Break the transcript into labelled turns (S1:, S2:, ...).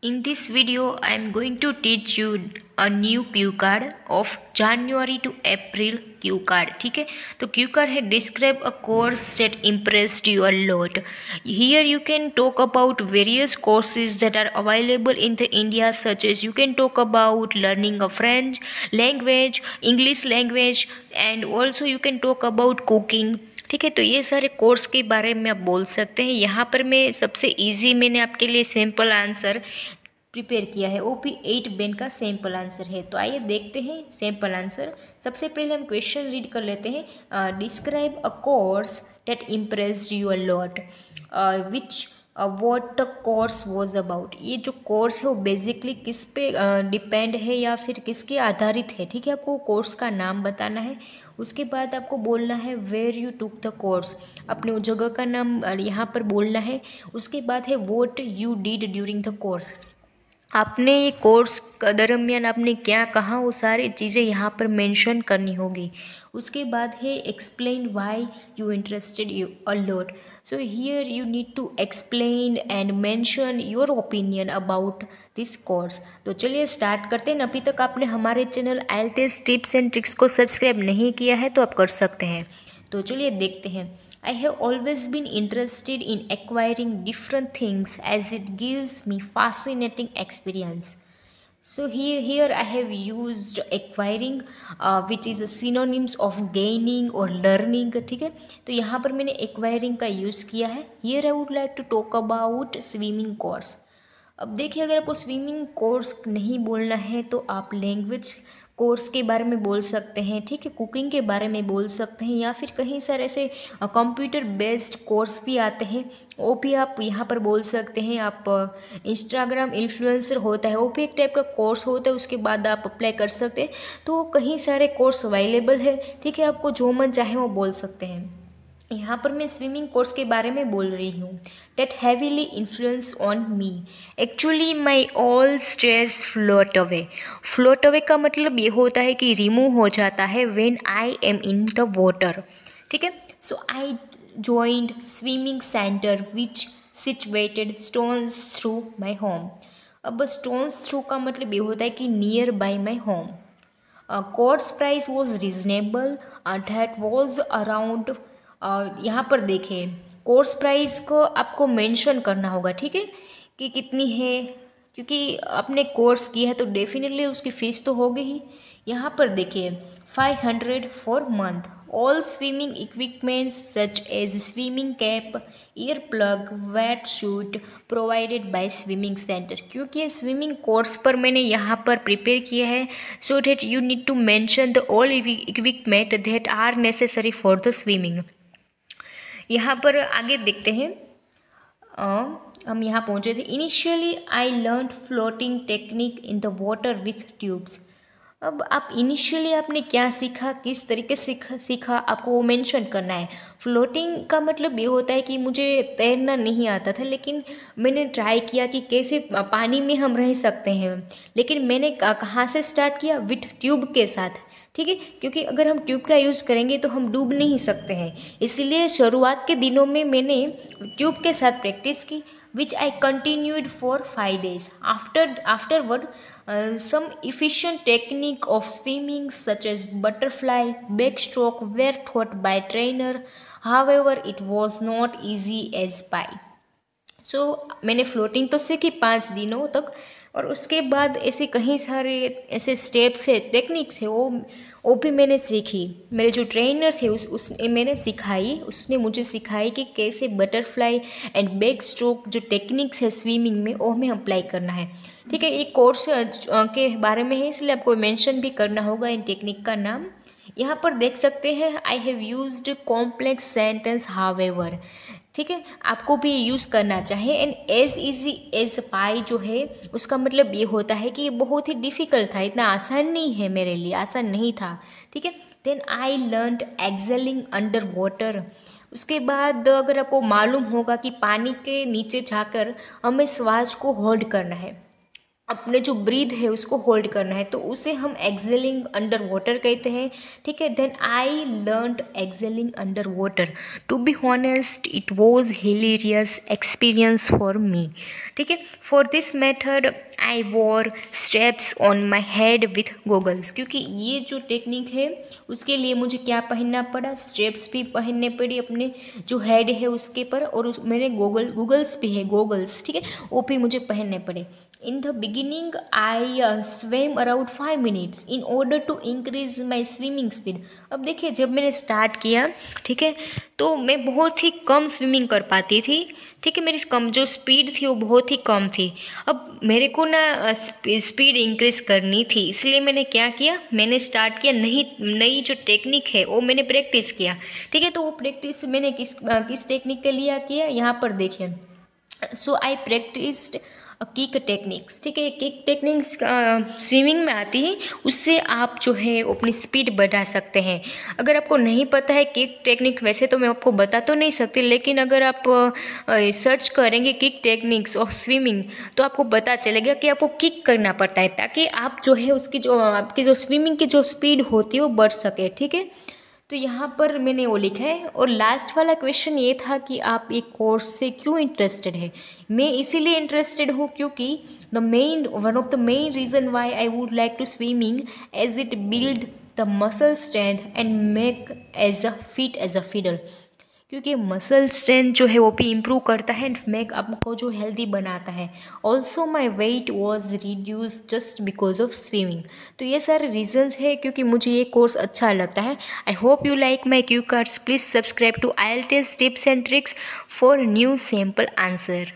S1: In this video, I am going to teach you a new cue card of January to April cue card. ठीक है, तो cue card है describe a course that impressed you a lot. Here you can talk about various courses that are available in the India, such as you can talk about learning a French language, English language, and also you can talk about cooking. ठीक है, तो ये सारे course के बारे में आप बोल सकते हैं। यहाँ पर मैं सबसे इजी मैंने आपके लिए सैम्पल आंसर प्रिपेयर किया है। OP8 बैंक का सैम्पल आंसर है। तो आइए देखते हैं सैम्पल आंसर। सबसे पहले हम क्वेश्चन रीड कर लेते हैं। Describe a course that impressed you a lot, which what the course was about. ये जो कोर्स है वो बेसिकली किस पे डिपेंड है या फिर किसके आधारित है। ठीक है, आपको कोर्स का नाम बताना है। उसके बाद आपको बोलना है where you took the course, अपने उस जगह का नाम यहाँ पर बोलना है। उसके बाद है what you did during the course, आपने ये कोर्स के दरमियान आपने क्या कहा, वो सारी चीज़ें यहाँ पर मेंशन करनी होगी। उसके बाद है explain why you interested you a lot. So here you need to explain and mention your opinion about this course. तो चलिए स्टार्ट करते हैं। अभी तक आपने हमारे channel IELTS tips and tricks को सब्सक्राइब नहीं किया है तो आप कर सकते हैं। तो चलिए देखते हैं। I have always been interested in acquiring different things as it gives me fascinating experience. So here I have used acquiring, which is a synonyms of gaining or learning. ठीक है, तो यहाँ पर मैंने acquiring का यूज़ किया है। Here I would like to talk about swimming course. अब देखिए, अगर आपको स्विमिंग कोर्स नहीं बोलना है तो आप लैंग्वेज कोर्स के बारे में बोल सकते हैं। ठीक है, कुकिंग के बारे में बोल सकते हैं, या फिर कहीं सारे ऐसे कंप्यूटर बेस्ड कोर्स भी आते हैं, वो भी आप यहाँ पर बोल सकते हैं। आप इंस्टाग्राम इन्फ्लुएंसर होता है, वो भी एक टाइप का कोर्स होता है, उसके बाद आप अप्लाई कर सकते हैं। तो कहीं सारे कोर्स अवेलेबल है। ठीक है, आपको जो मन चाहे वो बोल सकते हैं। यहाँ पर मैं स्विमिंग कोर्स के बारे में बोल रही हूँ। That heavily influence on me, actually my all stress float away. Float away का मतलब ये होता है कि रिमूव हो जाता है when I am in the water. ठीक है, so I joined swimming centre which situated stone's throw my home. अब स्टोन्स थ्रू का मतलब ये होता है कि nearby my home. Course price was reasonable, that was around, यहाँ पर देखें कोर्स प्राइस को आपको मेंशन करना होगा। ठीक है, कि कितनी है, क्योंकि आपने कोर्स किया है तो डेफिनेटली उसकी फ़ीस तो होगी ही। यहाँ पर देखिए 500 for month, all swimming equipments such as swimming cap, ear plug, wet suit provided by swimming center. क्योंकि स्विमिंग कोर्स पर मैंने यहाँ पर प्रिपेयर किया है, so that you need to mention the all equipment that are necessary for the swimming. यहाँ पर आगे देखते हैं। हम यहाँ पहुँचे थे। Initially I learn floating technique in the water with tubes. अब आप इनिशियली आपने क्या सीखा, किस तरीके से सीखा, आपको वो मेंशन करना है। फ्लोटिंग का मतलब ये होता है कि मुझे तैरना नहीं आता था, लेकिन मैंने ट्राई किया कि कैसे पानी में हम रह सकते हैं। लेकिन मैंने कहाँ से स्टार्ट किया, विथ ट्यूब के साथ। ठीक है, क्योंकि अगर हम ट्यूब का यूज़ करेंगे तो हम डूब नहीं सकते हैं, इसलिए शुरुआत के दिनों में मैंने ट्यूब के साथ प्रैक्टिस की, which I continued for 5 days. Afterward, some efficient technique of swimming such as butterfly, backstroke were taught by trainer. However, it was not easy as pie. सो मैंने फ्लोटिंग तो सीखी 5 दिनों तक, और उसके बाद ऐसे कहीं सारे ऐसे स्टेप्स है, टेक्निक्स है, वो भी मैंने सीखी। मेरे जो ट्रेनर थे उसने मैंने सिखाई, उसने मुझे सिखाई कि कैसे बटरफ्लाई एंड बैक स्ट्रोक जो टेक्निक्स है स्विमिंग में वो हमें अप्लाई करना है। ठीक है, एक कोर्स के बारे में है, इसलिए आपको मेंशन भी करना होगा इन टेक्निक का नाम। यहाँ पर देख सकते हैं I have used complex sentence however. ठीक है, आपको भी यूज़ करना चाहिए। एंड एज इजी एज पाई जो है उसका मतलब ये होता है कि ये बहुत ही डिफ़िकल्ट था, इतना आसान नहीं है, मेरे लिए आसान नहीं था। ठीक है, then I learned exhaling under water. उसके बाद अगर आपको मालूम होगा कि पानी के नीचे जाकर हमें श्वास को होल्ड करना है, अपने जो ब्रीथ है उसको होल्ड करना है, तो उसे हम एक्सेलिंग अंडर वाटर कहते हैं, ठीक है। Then I learned exhaling under water. To be honest it was hilarious experience for me, ठीक है। For this method I wore straps on my head with goggles, क्योंकि ये जो टेक्निक है उसके लिए मुझे क्या पहनना पड़ा, स्ट्रैप्स भी पहनने पड़ी अपने जो हेड है उसके पर, और मेरे गूगल्स भी है, गॉगल्स, ठीक है, वो भी मुझे पहनने पड़े। In the beginning, I swam around 5 minutes in order to increase my swimming speed। अब देखिए जब मैंने स्टार्ट किया, ठीक है, तो मैं बहुत ही कम स्विमिंग कर पाती थी, ठीक है, मेरी कम जो स्पीड थी वो बहुत ही कम थी। अब मेरे को ना स्पीड इंक्रीज़ करनी थी, इसलिए मैंने क्या किया, मैंने स्टार्ट किया नई जो टेक्निक है वो मैंने प्रैक्टिस किया, ठीक है। तो वो प्रैक्टिस मैंने किस टेक्निक के लिए किया, यहाँ पर देखिए। सो आई प्रैक्टिस्ड किक टेक्निक्स, ठीक है। किक टेक्निक्स स्विमिंग में आती है, उससे आप जो है अपनी स्पीड बढ़ा सकते हैं। अगर आपको नहीं पता है किक टेक्निक, वैसे तो मैं आपको बता तो नहीं सकती, लेकिन अगर आप सर्च करेंगे किक टेक्निक्स ऑफ स्विमिंग तो आपको पता चलेगा कि आपको किक करना पड़ता है, ताकि आप जो है उसकी जो आपकी जो स्विमिंग की जो स्पीड होती है वो बढ़ सके, ठीक है। तो यहाँ पर मैंने वो लिखा है। और लास्ट वाला क्वेश्चन ये था कि आप एक कोर्स से क्यों इंटरेस्टेड है। मैं इसीलिए इंटरेस्टेड हूँ क्योंकि one of the main reason why I would like to swimming as it build the muscle strength and make as a fit as a fiddle, क्योंकि मसल स्ट्रेंथ जो है वो भी इम्प्रूव करता है एंड मेक आपको जो हेल्दी बनाता है। Also my weight was reduce just because of swimming. तो ये सारे रीजंस है क्योंकि मुझे ये कोर्स अच्छा लगता है। I hope you like my cue cards. Please subscribe to IELTS tips and tricks for new sample answer.